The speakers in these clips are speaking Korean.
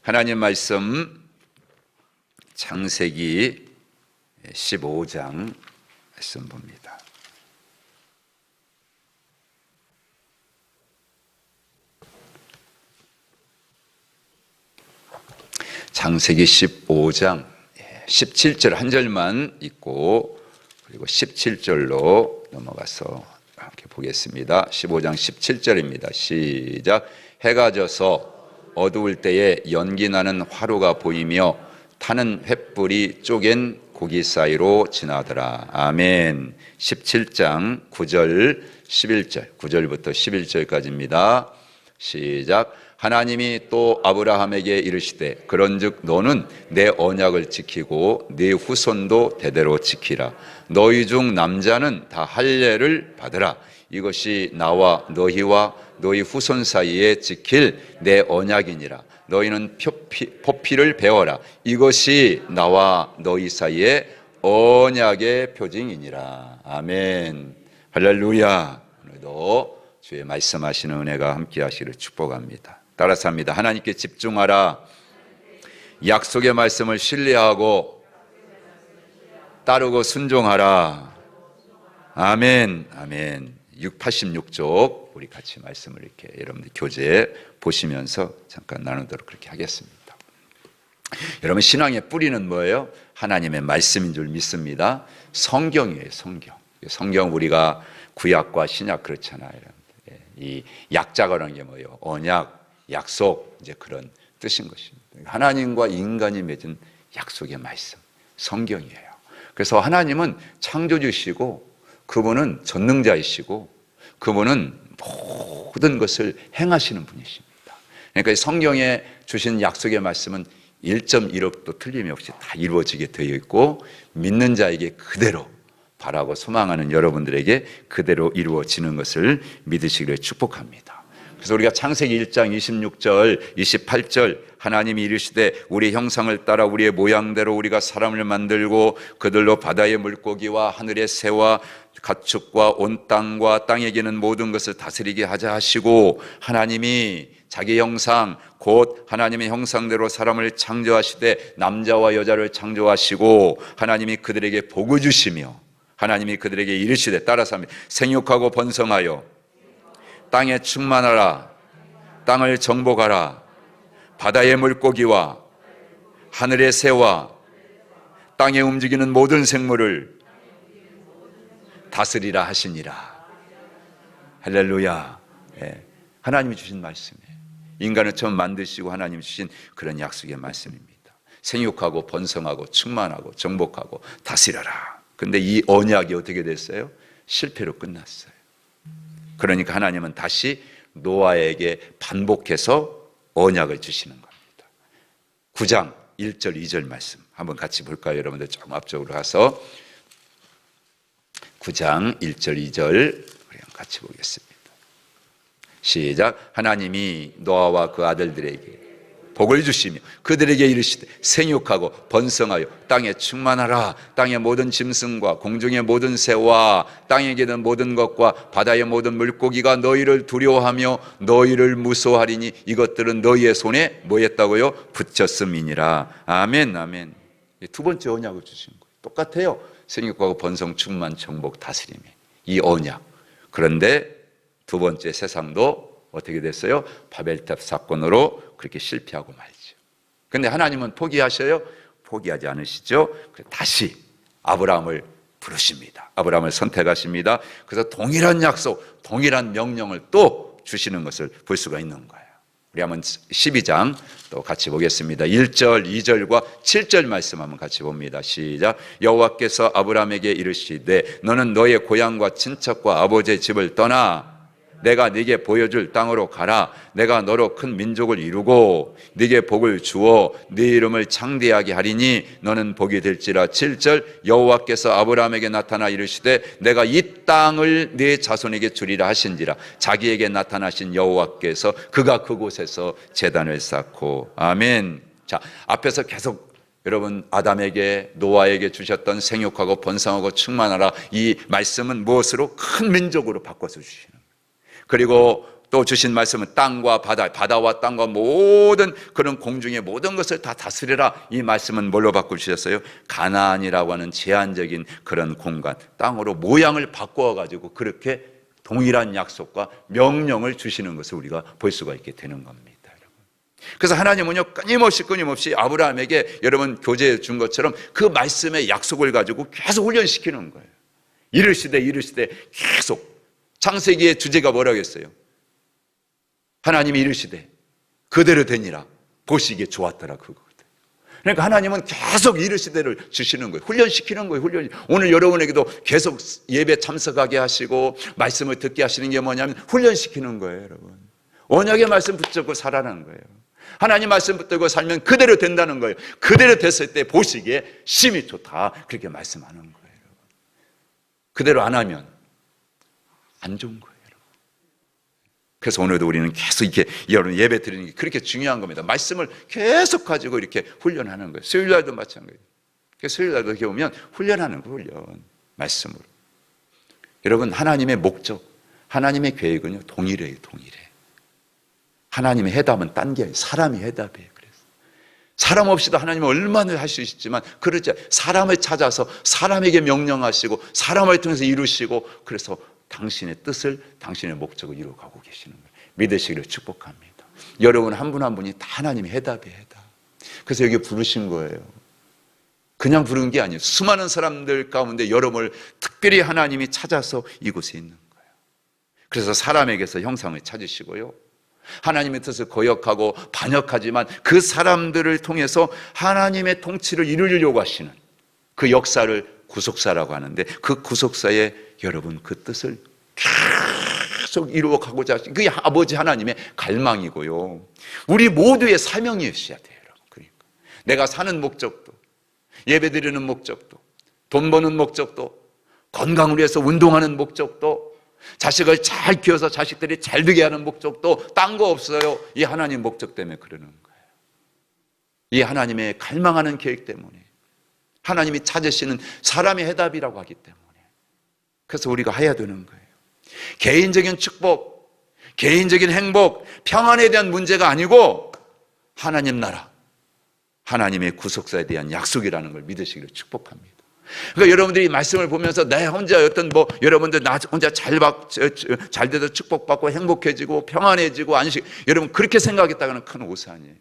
하나님 말씀 창세기 15장 말씀 봅니다. 창세기 15장 17절 한 절만 읽고 그리고 17절로 넘어가서 함께 보겠습니다. 15장 17절입니다. 시작. 해가 져서 어두울 때에 연기 나는 화로가 보이며 타는 횃불이 쪼갠 고기 사이로 지나더라. 아멘. 17장 9절 11절 9절부터 11절까지입니다. 시작. 하나님이 또 아브라함에게 이르시되 그런즉 너는 내 언약을 지키고 네 후손도 대대로 지키라. 너희 중 남자는 다 할례를 받으라. 이것이 나와 너희와 너희 후손 사이에 지킬 내 언약이니라. 너희는 포피를 배워라. 이것이 나와 너희 사이에 언약의 표징이니라. 아멘. 할렐루야. 오늘도 주의 말씀하시는 은혜가 함께 하시기를 축복합니다. 따라서 합니다. 하나님께 집중하라. 약속의 말씀을 신뢰하고 따르고 순종하라. 아멘. 아멘. 86쪽 우리 같이 말씀을 이렇게 여러분들 교재 보시면서 잠깐 나누도록 그렇게 하겠습니다. 여러분, 신앙의 뿌리는 뭐예요? 하나님의 말씀인 줄 믿습니다. 성경이에요. 성경 우리가 구약과 신약 그렇잖아요. 이 약자가라는 게 뭐예요? 언약, 약속, 이제 그런 뜻인 것입니다. 하나님과 인간이 맺은 약속의 말씀, 성경이에요. 그래서 하나님은 창조주시고 그분은 전능자이시고 그분은 모든 것을 행하시는 분이십니다. 그러니까 성경에 주신 약속의 말씀은 1.1억도 틀림이 없이 다 이루어지게 되어 있고 믿는 자에게 그대로 바라고 소망하는 여러분들에게 그대로 이루어지는 것을 믿으시기를 축복합니다. 그래서 우리가 창세기 1장 26절 28절 하나님이 이르시되 우리 형상을 따라 우리의 모양대로 우리가 사람을 만들고 그들로 바다의 물고기와 하늘의 새와 가축과 온 땅과 땅에 기는 모든 것을 다스리게 하자 하시고, 하나님이 자기 형상 곧 하나님의 형상대로 사람을 창조하시되 남자와 여자를 창조하시고 하나님이 그들에게 복을 주시며 하나님이 그들에게 이르시되, 따라서 합니다. 생육하고 번성하여 땅에 충만하라. 땅을 정복하라. 바다의 물고기와 하늘의 새와 땅에 움직이는 모든 생물을 다스리라 하시니라. 할렐루야. 네. 하나님이 주신 말씀이에요. 인간을 처음 만드시고 하나님이 주신 그런 약속의 말씀입니다. 생육하고 번성하고 충만하고 정복하고 다스려라. 근데 이 언약이 어떻게 됐어요? 실패로 끝났어요. 그러니까 하나님은 다시 노아에게 반복해서 언약을 주시는 겁니다. 9장 1절 2절 말씀 한번 같이 볼까요? 여러분들 조금 앞쪽으로 가서 9장 1절 2절 같이 보겠습니다. 시작. 하나님이 노아와 그 아들들에게 복을 주시며 그들에게 이르시되 생육하고 번성하여 땅에 충만하라. 땅의 모든 짐승과 공중의 모든 새와 땅에 기는 모든 것과 바다의 모든 물고기가 너희를 두려워하며 너희를 무서워하리니 이것들은 너희의 손에 뭐 했다고요? 붙였음이니라. 아멘. 아멘. 두 번째 언약을 주신 거예요. 똑같아요. 생육하고 번성 충만 정복 다스림이 이 언약. 그런데 두 번째 세상도 어떻게 됐어요? 바벨탑 사건으로 그렇게 실패하고 말죠. 그런데 하나님은 포기하셔요? 포기하지 않으시죠? 다시 아브라함을 부르십니다. 아브라함을 선택하십니다. 그래서 동일한 약속, 동일한 명령을 또 주시는 것을 볼 수가 있는 거예요. 우리 한번 12장 또 같이 보겠습니다. 1절, 2절과 7절 말씀 한번 같이 봅니다. 시작. 여호와께서 아브라함에게 이르시되 너는 너의 고향과 친척과 아버지의 집을 떠나 내가 네게 보여줄 땅으로 가라. 내가 너로 큰 민족을 이루고 네게 복을 주어 네 이름을 창대하게 하리니 너는 복이 될지라. 7절. 여호와께서 아브라함에게 나타나 이르시되 내가 이 땅을 네 자손에게 주리라 하신지라. 자기에게 나타나신 여호와께서 그가 그곳에서 제단을 쌓고. 아멘. 자, 앞에서 계속 여러분 아담에게 노아에게 주셨던 생육하고 번성하고 충만하라 이 말씀은 무엇으로? 큰 민족으로 바꿔서 주시는. 그리고 또 주신 말씀은 땅과 바다, 바다와 땅과 모든 그런 공중의 모든 것을 다 다스리라. 이 말씀은 뭘로 바꾸셨어요? 가나안이라고 하는 제한적인 그런 공간, 땅으로 모양을 바꾸어 가지고 그렇게 동일한 약속과 명령을 주시는 것을 우리가 볼 수가 있게 되는 겁니다. 그래서 하나님은요, 끊임없이 아브라함에게 여러분 교제해 준 것처럼 그 말씀의 약속을 가지고 계속 훈련시키는 거예요. 이르시되 계속. 창세기의 주제가 뭐라고 했어요? 하나님이 이르시되 그대로 되니라 보시기에 좋았더라, 그거거든요. 그러니까 하나님은 계속 이르시되를 주시는 거예요. 훈련시키는 거예요. 오늘 여러분에게도 계속 예배 참석하게 하시고 말씀을 듣게 하시는 게 뭐냐면 훈련시키는 거예요, 여러분. 언약의 말씀 붙잡고 살아라는 거예요. 하나님 말씀 붙들고 살면 그대로 된다는 거예요. 그대로 됐을 때 보시기에 심히 좋다, 그렇게 말씀하는 거예요. 그대로 안 하면 안 좋은 거예요. 그래서 오늘도 우리는 계속 이렇게 여러분 예배 드리는 게 그렇게 중요한 겁니다. 말씀을 계속 가지고 이렇게 훈련하는 거예요. 수요일날도 마찬가지예요. 수요일날도 이렇게 오면 훈련하는 거예요. 훈련. 말씀으로. 여러분, 하나님의 목적, 하나님의 계획은요, 동일해요. 하나님의 해답은 딴 게 아니에요. 사람이 해답이에요. 그래서 사람 없이도 하나님은 얼마나 할 수 있지만 그렇지, 사람을 찾아서 사람에게 명령하시고 사람을 통해서 이루시고, 그래서 당신의 뜻을, 당신의 목적을 이루어가고 계시는 거예요. 믿으시기를 축복합니다. 여러분 한 분 한 분이 다 하나님의 해답이에요. 해답. 그래서 여기 부르신 거예요. 그냥 부른 게 아니에요. 수많은 사람들 가운데 여러분을 특별히 하나님이 찾아서 이곳에 있는 거예요. 그래서 사람에게서 형상을 찾으시고요, 하나님의 뜻을 거역하고 반역하지만 그 사람들을 통해서 하나님의 통치를 이루려고 하시는 그 역사를 구속사라고 하는데, 그 구속사에 여러분 그 뜻을 계속 이루어가고자 하시는 그게 아버지 하나님의 갈망이고요, 우리 모두의 사명이었어야 돼요. 그러니까 내가 사는 목적도, 예배드리는 목적도, 돈 버는 목적도, 건강을 위해서 운동하는 목적도, 자식을 잘 키워서 자식들이 잘 되게 하는 목적도 딴 거 없어요. 이 하나님 목적 때문에 그러는 거예요. 이 하나님의 갈망하는 계획 때문에, 하나님이 찾으시는 사람의 해답이라고 하기 때문에, 그래서 우리가 해야 되는 거예요. 개인적인 축복, 개인적인 행복, 평안에 대한 문제가 아니고 하나님 나라, 하나님의 구속사에 대한 약속이라는 걸 믿으시기를 축복합니다. 그러니까 여러분들이 말씀을 보면서 내 혼자 여러분들 나 혼자 잘 돼서 축복받고 행복해지고 평안해지고 안식, 여러분 그렇게 생각했다가는 큰 오산이에요.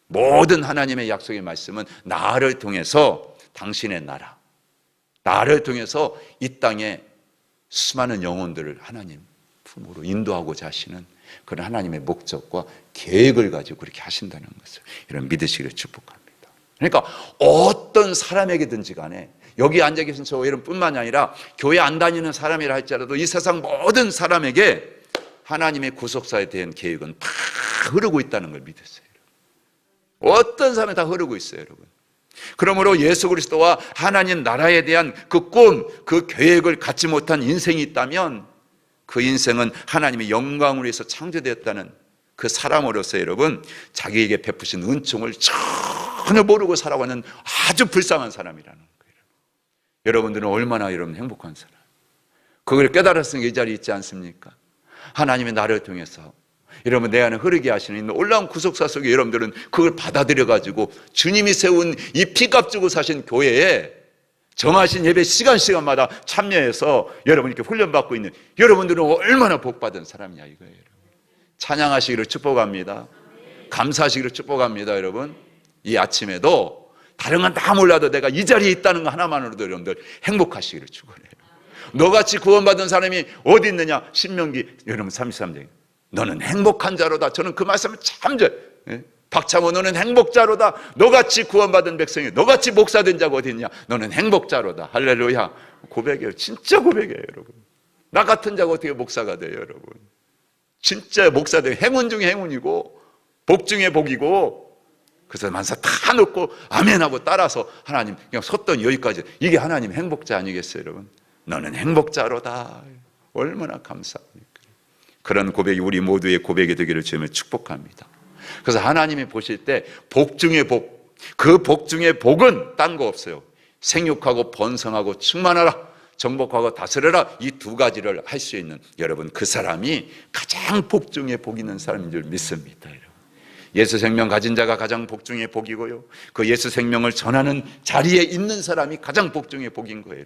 모든 하나님의 약속의 말씀은 나를 통해서 당신의 나라, 나를 통해서 이 땅에 수많은 영혼들을 하나님 품으로 인도하고자 하시는 그런 하나님의 목적과 계획을 가지고 그렇게 하신다는 것을 여러분 믿으시기를 축복합니다. 그러니까 어떤 사람에게든지 간에, 여기 앉아 계신 저 여러분뿐만이 아니라 교회 안 다니는 사람이라 할지라도 이 세상 모든 사람에게 하나님의 구속사에 대한 계획은 다 흐르고 있다는 걸 믿으세요. 어떤 사람에 다 흐르고 있어요, 여러분. 그러므로 예수 그리스도와 하나님 나라에 대한 그 꿈, 그 계획을 갖지 못한 인생이 있다면 그 인생은 하나님의 영광을 위해서 창조되었다는 그 사람으로서 여러분 자기에게 베푸신 은총을 전혀 모르고 살아가는 아주 불쌍한 사람이라는 거예요. 여러분들은 얼마나 여러분 행복한 사람, 그걸 깨달았으니까 이 자리에 있지 않습니까? 하나님의 나를 통해서 여러분 내 안에 흐르게 하시는 놀라운 구속사 속에 여러분들은 그걸 받아들여 가지고 주님이 세운 이 피값 주고 사신 교회에 정하신 예배 시간마다 참여해서 여러분 이렇게 훈련받고 있는 여러분들은 얼마나 복받은 사람이냐 이거예요. 여러분. 찬양하시기를 축복합니다. 감사하시기를 축복합니다. 여러분 이 아침에도 다른 건 다 몰라도 내가 이 자리에 있다는 거 하나만으로도 여러분들 행복하시기를 축원해요. 너같이 구원받은 사람이 어디 있느냐? 신명기 여러분 33장 너는 행복한 자로다. 저는 그 말씀을 참 박찬호 너는 행복자로다. 너같이 구원받은 백성이, 너같이 목사된 자가 어디 있냐? 너는 행복자로다. 할렐루야. 고백이에요. 진짜 고백이에요, 여러분. 나 같은 자가 어떻게 목사가 돼요, 여러분? 진짜 목사들 행운 중에 행운이고 복 중에 복이고, 그래서 만사 다 넣고 아멘하고 따라서 하나님 그냥 섰던 여기까지, 이게 하나님 행복자 아니겠어요, 여러분? 너는 행복자로다. 얼마나 감사합니까? 그런 고백이 우리 모두의 고백이 되기를 주님을 축복합니다. 그래서 하나님이 보실 때 복 중에 복, 그 복 중에 복은 딴 거 없어요. 생육하고 번성하고 충만하라. 정복하고 다스려라, 이 두 가지를 할 수 있는 여러분, 그 사람이 가장 복 중에 복 있는 사람인 줄 믿습니다. 여러분, 예수 생명 가진 자가 가장 복 중에 복이고요, 그 예수 생명을 전하는 자리에 있는 사람이 가장 복 중에 복인 거예요.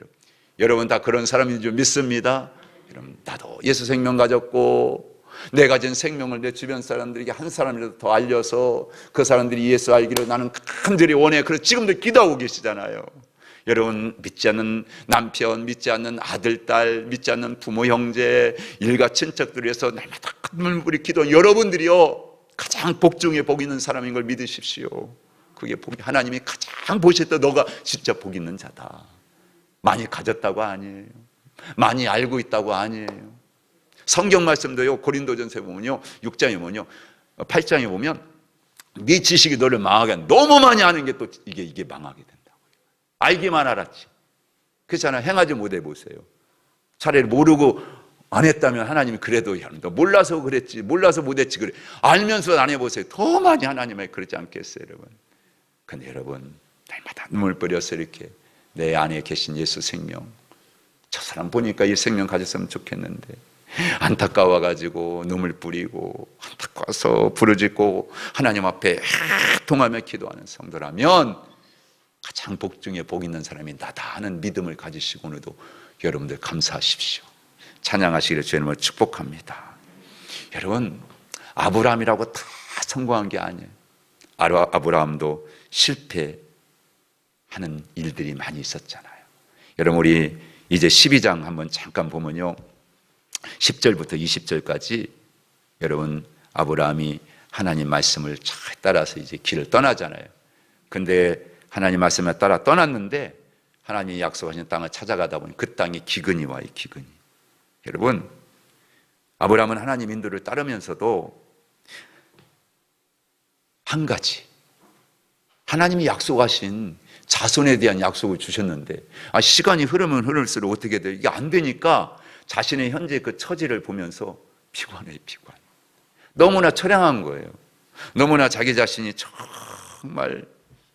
여러분 다 그런 사람인 줄 믿습니다. 여러분, 나도 예수 생명 가졌고 내 가진 생명을 내 주변 사람들에게 한 사람이라도 더 알려서 그 사람들이 예수 알기를 나는 간절히 원해. 그래서 지금도 기도하고 계시잖아요. 여러분, 믿지 않는 남편, 믿지 않는 아들, 딸, 믿지 않는 부모, 형제, 일가 친척들을 위해서 날마다 눈물이 기도한 여러분들이요, 가장 복 중에 복 있는 사람인 걸 믿으십시오. 그게 복이, 하나님이 가장 보실 때 너가 진짜 복 있는 자다. 많이 가졌다고 아니에요. 많이 알고 있다고 아니에요. 성경 말씀도요, 고린도전서에 보면요, 6장에 보면요, 8장에 보면 네 지식이 너를 망하게 한다. 너무 많이 아는 게 또 이게 망하게 된다고요. 알기만 알았지. 그렇잖아요. 행하지 못해 보세요. 차라리 모르고 안 했다면 하나님이 그래도 너 몰라서 그랬지, 몰라서 못했지, 그래. 알면서 안 해보세요. 더 많이 하나님이 그러지 않겠어요, 여러분. 근데 여러분, 날마다 눈물 뿌려서 이렇게 내 안에 계신 예수 생명, 저 사람 보니까 이 생명 가졌으면 좋겠는데 안타까워가지고 눈물 뿌리고 안타까워서 부르짖고 하나님 앞에 통하며 기도하는 성도라면 가장 복 중에 복 있는 사람이 나다 하는 믿음을 가지시고 오늘도 여러분들 감사하십시오. 찬양하시기를 주님을 축복합니다. 여러분, 아브라함이라고 다 성공한 게 아니에요. 아브라함도 실패하는 일들이 많이 있었잖아요. 여러분, 우리 이제 12장 한번 잠깐 보면요, 10절부터 20절까지 여러분, 아브라함이 하나님 말씀을 잘 따라서 이제 길을 떠나잖아요. 근데 하나님 말씀에 따라 떠났는데 하나님이 약속하신 땅을 찾아가다 보니 그 땅에 기근이 와요. 기근이. 여러분, 아브라함은 하나님 인도를 따르면서도 한 가지, 하나님이 약속하신 자손에 대한 약속을 주셨는데 시간이 흐르면 흐를수록 어떻게 돼요? 이게 안 되니까 자신의 현재 그 처지를 보면서 피곤해. 너무나 처량한 거예요. 너무나 자기 자신이 정말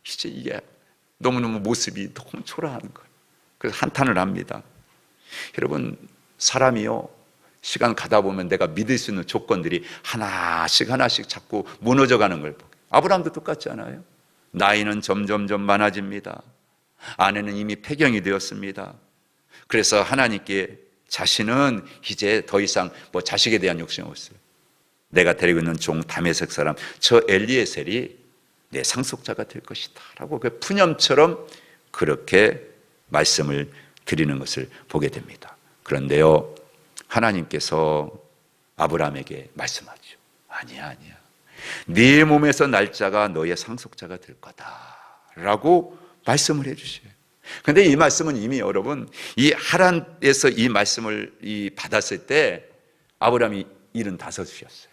이제 이게 너무너무 모습이 너무 초라한 거예요. 그래서 한탄을 합니다. 여러분, 사람이요, 시간 가다 보면 내가 믿을 수 있는 조건들이 하나씩 자꾸 무너져 가는 걸 보고, 아브라함도 똑같지 않아요? 나이는 점점점 많아집니다. 아내는 이미 폐경이 되었습니다. 그래서 하나님께 자신은 이제 더 이상 자식에 대한 욕심이 없어요. 내가 데리고 있는 종 다메섹 사람 저 엘리에셀이 내 상속자가 될 것이다 라고 그 푸념처럼 그렇게 말씀을 드리는 것을 보게 됩니다. 그런데요, 하나님께서 아브라함에게 말씀하죠. 아니야. 네 몸에서 날짜가 너의 상속자가 될 거다 라고 말씀을 해주셔요. 그런데 이 말씀은 이미 여러분, 이 하란에서 이 말씀을 받았을 때 아브라함이 75이었어요.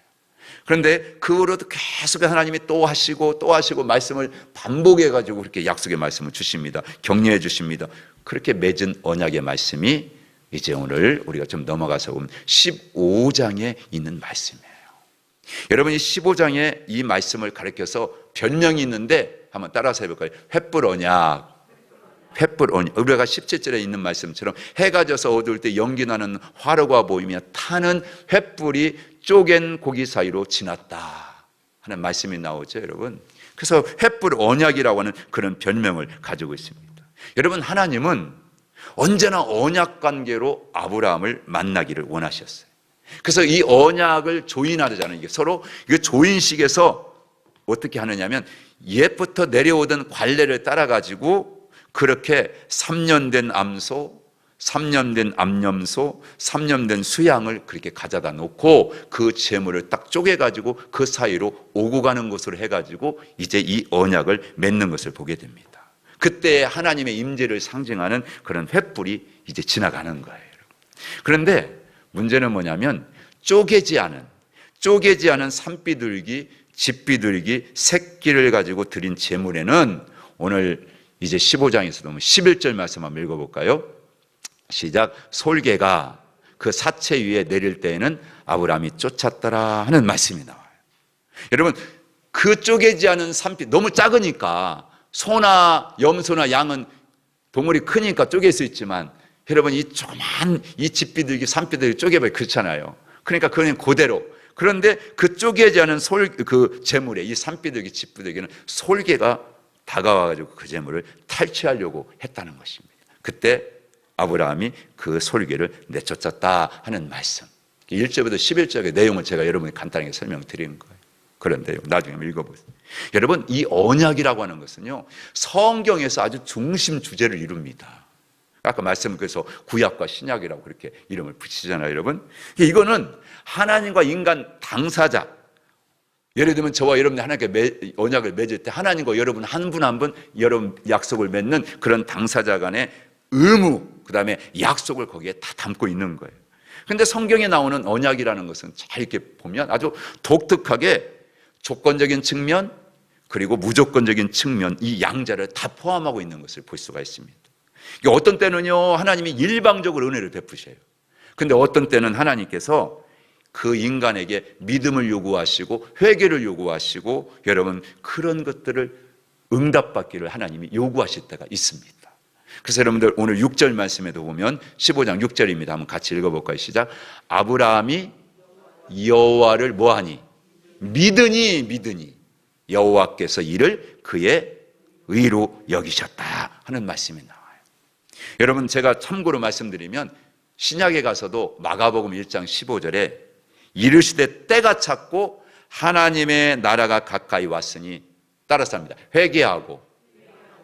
그런데 그 후로도 계속 하나님이 또 하시고 말씀을 반복해가지고 그렇게 약속의 말씀을 주십니다. 격려해 주십니다. 그렇게 맺은 언약의 말씀이 이제 오늘 우리가 좀 넘어가서 보면 15장에 있는 말씀이에요. 여러분, 이 15장에 이 말씀을 가리켜서 별명이 있는데 한번 따라서 해볼까요? 횃불 언약. 우리가 17절에 있는 말씀처럼 해가 져서 어두울 때 연기 나는 화로가 보이며 타는 횃불이 쪼갠 고기 사이로 지났다 하는 말씀이 나오죠, 여러분. 그래서 횃불 언약이라고 하는 그런 별명을 가지고 있습니다. 여러분, 하나님은 언제나 언약 관계로 아브라함을 만나기를 원하셨어요. 그래서 이 언약을 조인하잖아요. 이게 서로 조인식에서 어떻게 하느냐면 옛부터 내려오던 관례를 따라가지고 그렇게 3년 된 암소, 3년 된 암염소, 3년 된 수양을 그렇게 가져다 놓고 그 재물을 딱 쪼개가지고 그 사이로 오고 가는 것으로 해가지고 이제 이 언약을 맺는 것을 보게 됩니다. 그때 하나님의 임재를 상징하는 그런 횃불이 이제 지나가는 거예요. 그런데 문제는 뭐냐면 쪼개지 않은 산비둘기, 집비둘기, 새끼를 가지고 드린 제물에는 오늘 이제 15장에서 보면 11절 말씀 한번 읽어볼까요? 시작. 솔개가 그 사체 위에 내릴 때에는 아브라함이 쫓았더라 하는 말씀이 나와요. 여러분, 그 쪼개지 않은 산비, 너무 작으니까 소나 염소나 양은 동물이 크니까 쪼갤 수 있지만 여러분 이 조그만 이 집비둘기 산비둘기 쪼개봐요. 그렇잖아요. 그러니까 그건 그대로. 그런데 그 쪼개지 않은 그 재물에 이 산비둘기 집비둘기는 솔개가 다가와가지고 그 재물을 탈취하려고 했다는 것입니다. 그때 아브라함이 그 솔개를 내쫓았다 하는 말씀. 1절부터 11절의 내용을 제가 여러분이 간단하게 설명드리는 거예요. 그런데요, 나중에 한번 읽어보세요. 여러분, 이 언약이라고 하는 것은요, 성경에서 아주 중심 주제를 이룹니다. 아까 말씀드려서 구약과 신약이라고 그렇게 이름을 붙이잖아요, 여러분. 이거는 하나님과 인간 당사자, 예를 들면 저와 여러분이 하나님께 언약을 맺을 때 하나님과 여러분 한 분 한 분 여러분 약속을 맺는 그런 당사자 간의 의무, 그 다음에 약속을 거기에 다 담고 있는 거예요. 그런데 성경에 나오는 언약이라는 것은 잘 이렇게 보면 아주 독특하게 조건적인 측면 그리고 무조건적인 측면 이 양자를 다 포함하고 있는 것을 볼 수가 있습니다. 어떤 때는요 하나님이 일방적으로 은혜를 베푸셔요. 그런데 어떤 때는 하나님께서 그 인간에게 믿음을 요구하시고 회개를 요구하시고 여러분 그런 것들을 응답받기를 하나님이 요구하실 때가 있습니다. 그래서 여러분들 오늘 6절 말씀에도 보면 15장 6절입니다. 한번 같이 읽어볼까요? 시작. 아브라함이 여호와를 뭐하니? 믿으니 여호와께서 이를 그의 의로 여기셨다 하는 말씀이 나와요. 여러분 제가 참고로 말씀드리면 신약에 가서도 마가복음 1장 15절에 이르시되 때가 찼고 하나님의 나라가 가까이 왔으니 따라서 합니다. 회개하고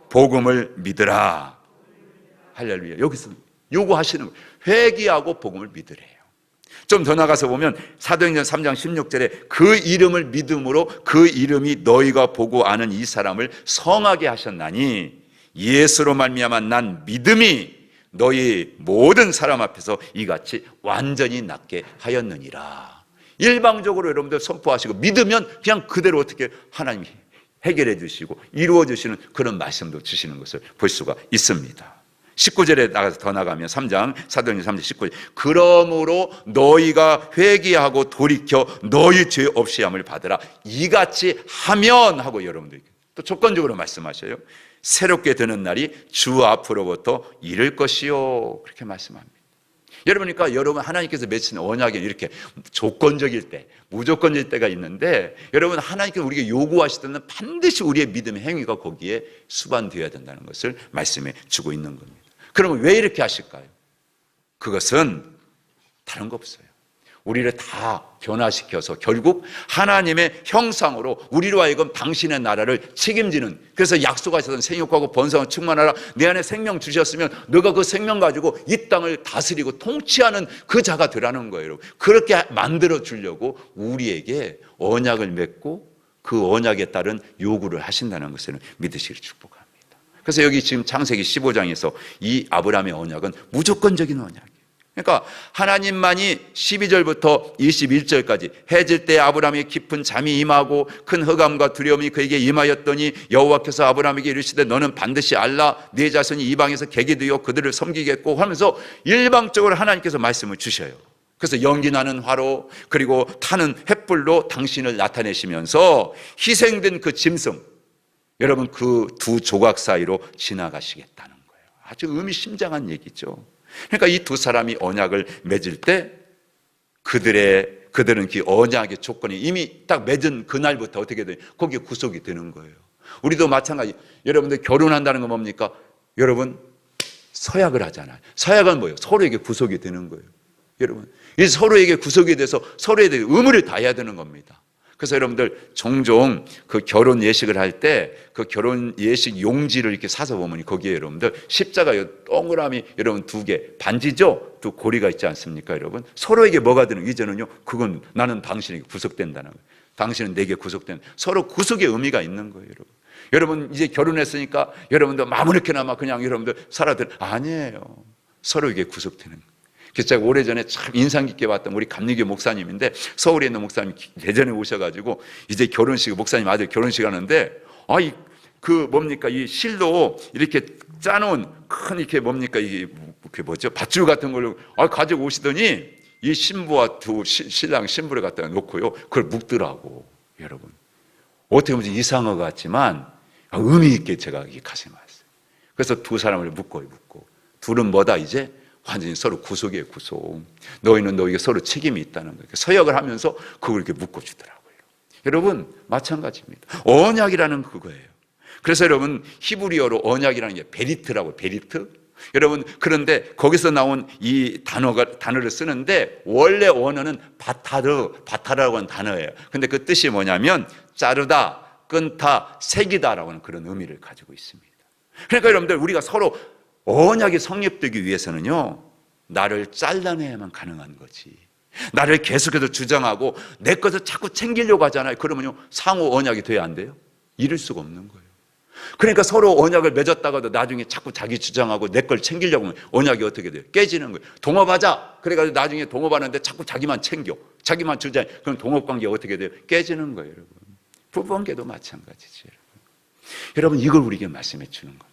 복음을 믿으라. 할렐루야. 여기서 요구하시는 거예요. 회개하고 복음을 믿으래요. 좀 더 나가서 보면 사도행전 3장 16절에 그 이름을 믿음으로 그 이름이 너희가 보고 아는 이 사람을 성하게 하셨나니 예수로 말미암아 난 믿음이 너희 모든 사람 앞에서 이같이 완전히 낫게 하였느니라. 일방적으로 여러분들 선포하시고 믿으면 그냥 그대로 어떻게 하나님이 해결해 주시고 이루어 주시는 그런 말씀도 주시는 것을 볼 수가 있습니다. 19절에 나가서 더 나가면 3장 사도행전 3장 19절 그러므로 너희가 회개하고 돌이켜 너희 죄 없이 함을 받으라 이같이 하면 하고 여러분들 또 조건적으로 말씀하셔요. 새롭게 되는 날이 주 앞으로부터 이를 것이요 그렇게 말씀합니다. 여러분이니까 여러분 하나님께서 맺힌 언약이 이렇게 조건적일 때 무조건일 때가 있는데 여러분 하나님께서 우리에게 요구하실 때는 반드시 우리의 믿음의 행위가 거기에 수반되어야 된다는 것을 말씀해 주고 있는 겁니다. 그러면 왜 이렇게 하실까요? 그것은 다른 거 없어요. 우리를 다 변화시켜서 결국 하나님의 형상으로 우리로 하여금 당신의 나라를 책임지는 그래서 약속하셨던 생육하고 번성하고 충만하라 내 안에 생명 주셨으면 너가 그 생명 가지고 이 땅을 다스리고 통치하는 그 자가 되라는 거예요. 여러분. 그렇게 만들어 주려고 우리에게 언약을 맺고 그 언약에 따른 요구를 하신다는 것을 믿으시길 축복합니다. 그래서 여기 지금 창세기 15장에서 이 아브라함의 언약은 무조건적인 언약이에요. 그러니까 하나님만이 12절부터 21절까지 해질 때 아브라함의 깊은 잠이 임하고 큰 흑암과 두려움이 그에게 임하였더니 여호와께서 아브라함에게 이르시되 너는 반드시 알라 네 자손이 이방에서 객이 되어 그들을 섬기겠고 하면서 일방적으로 하나님께서 말씀을 주셔요. 그래서 연기 나는 화로 그리고 타는 횃불로 당신을 나타내시면서 희생된 그 짐승 여러분 그 두 조각 사이로 지나가시겠다는 거예요. 아주 의미심장한 얘기죠. 그러니까 이 두 사람이 언약을 맺을 때 그들은 그 언약의 조건이 이미 딱 맺은 그날부터 어떻게 돼요? 거기에 구속이 되는 거예요. 우리도 마찬가지. 여러분들 결혼한다는 건 뭡니까? 여러분 서약을 하잖아요. 서약은 뭐예요? 서로에게 구속이 되는 거예요. 여러분 이 서로에게 구속이 돼서 서로에 대해 의무를 다해야 되는 겁니다. 그래서 여러분들 종종 그 결혼 예식을 할 때 그 결혼 예식 용지를 이렇게 사서 보면 거기에 여러분들 십자가 동그라미 여러분 두 개 반지죠? 두 고리가 있지 않습니까 여러분? 서로에게 뭐가 되는 이제는요 그건 나는 당신에게 구속된다는 거예요. 당신은 내게 구속된 서로 구속의 의미가 있는 거예요 여러분. 여러분 이제 결혼했으니까 여러분들 아무렇게나 그냥 여러분들 살아들 아니에요. 서로에게 구속되는 거예요. 그래서 제가 오래전에 참 인상 깊게 봤던 우리 감리교 목사님인데 서울에 있는 목사님이 예전에 오셔가지고 이제 결혼식 목사님 아들 결혼식 하는데 이 실로 이렇게 짜놓은 큰 이렇게 뭡니까 이게 뭐죠 밧줄 같은 걸로 가지고 오시더니 이 신부와 신랑 신부를 갖다가 놓고요 그걸 묶더라고. 여러분 어떻게 보면 이상한 것 같지만 의미 있게 제가 가슴에 왔어요. 그래서 두 사람을 묶고 둘은 뭐다 이제 완전히 서로 구속이에요, 구속. 너희는 너희가 서로 책임이 있다는 거예요. 서약을 하면서 그걸 이렇게 묶어주더라고요. 여러분, 마찬가지입니다. 언약이라는 그거예요. 그래서 여러분, 히브리어로 언약이라는 게 베리트라고, 베리트. 여러분, 그런데 거기서 나온 이 단어를 쓰는데 원래 원어는 바타르라고 하는 단어예요. 근데 그 뜻이 뭐냐면 자르다, 끊다, 새기다라고 하는 그런 의미를 가지고 있습니다. 그러니까 여러분들, 우리가 서로 언약이 성립되기 위해서는요, 나를 잘라내야만 가능한 거지. 나를 계속해서 주장하고 내 것을 자꾸 챙기려고 하잖아요. 그러면요, 상호 언약이 돼야 안 돼요? 이룰 수가 없는 거예요. 그러니까 서로 언약을 맺었다가도 나중에 자꾸 자기 주장하고 내 걸 챙기려고 하면 언약이 어떻게 돼요? 깨지는 거예요. 동업하자. 그래가지고 나중에 동업하는데 자꾸 자기만 챙겨. 자기만 주장해. 그럼 동업관계가 어떻게 돼요? 깨지는 거예요, 여러분. 부부관계도 마찬가지죠, 여러분. 여러분, 이걸 우리에게 말씀해 주는 겁니다.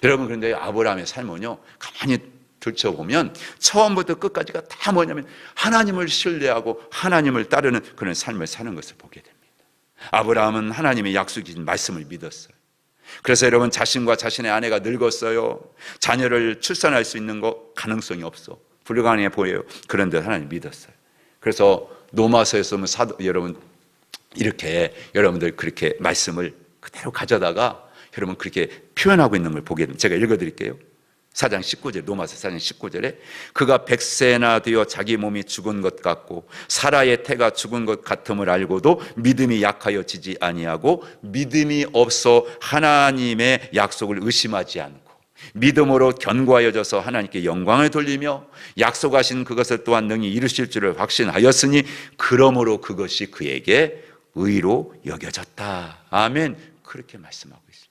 여러분, 그런데 아브라함의 삶은요, 가만히 들춰보면 처음부터 끝까지가 다 뭐냐면 하나님을 신뢰하고 하나님을 따르는 그런 삶을 사는 것을 보게 됩니다. 아브라함은 하나님의 약속이신 말씀을 믿었어요. 그래서 여러분, 자신과 자신의 아내가 늙었어요. 자녀를 출산할 수 있는 거 가능성이 없어. 불가능해 보여요. 그런데 하나님 믿었어요. 그래서 로마서에서 여러분, 이렇게 여러분들 그렇게 말씀을 그대로 가져다가 여러분 그렇게 표현하고 있는 걸 보게 됩니다. 제가 읽어드릴게요. 4장 19절, 로마서 4장 19절에 그가 100세나 되어 자기 몸이 죽은 것 같고 사라의 태가 죽은 것 같음을 알고도 믿음이 약하여 지지 아니하고 믿음이 없어 하나님의 약속을 의심하지 않고 믿음으로 견고하여져서 하나님께 영광을 돌리며 약속하신 그것을 또한 능히 이루실 줄을 확신하였으니 그러므로 그것이 그에게 의로 여겨졌다. 아멘. 그렇게 말씀하고 있습니다.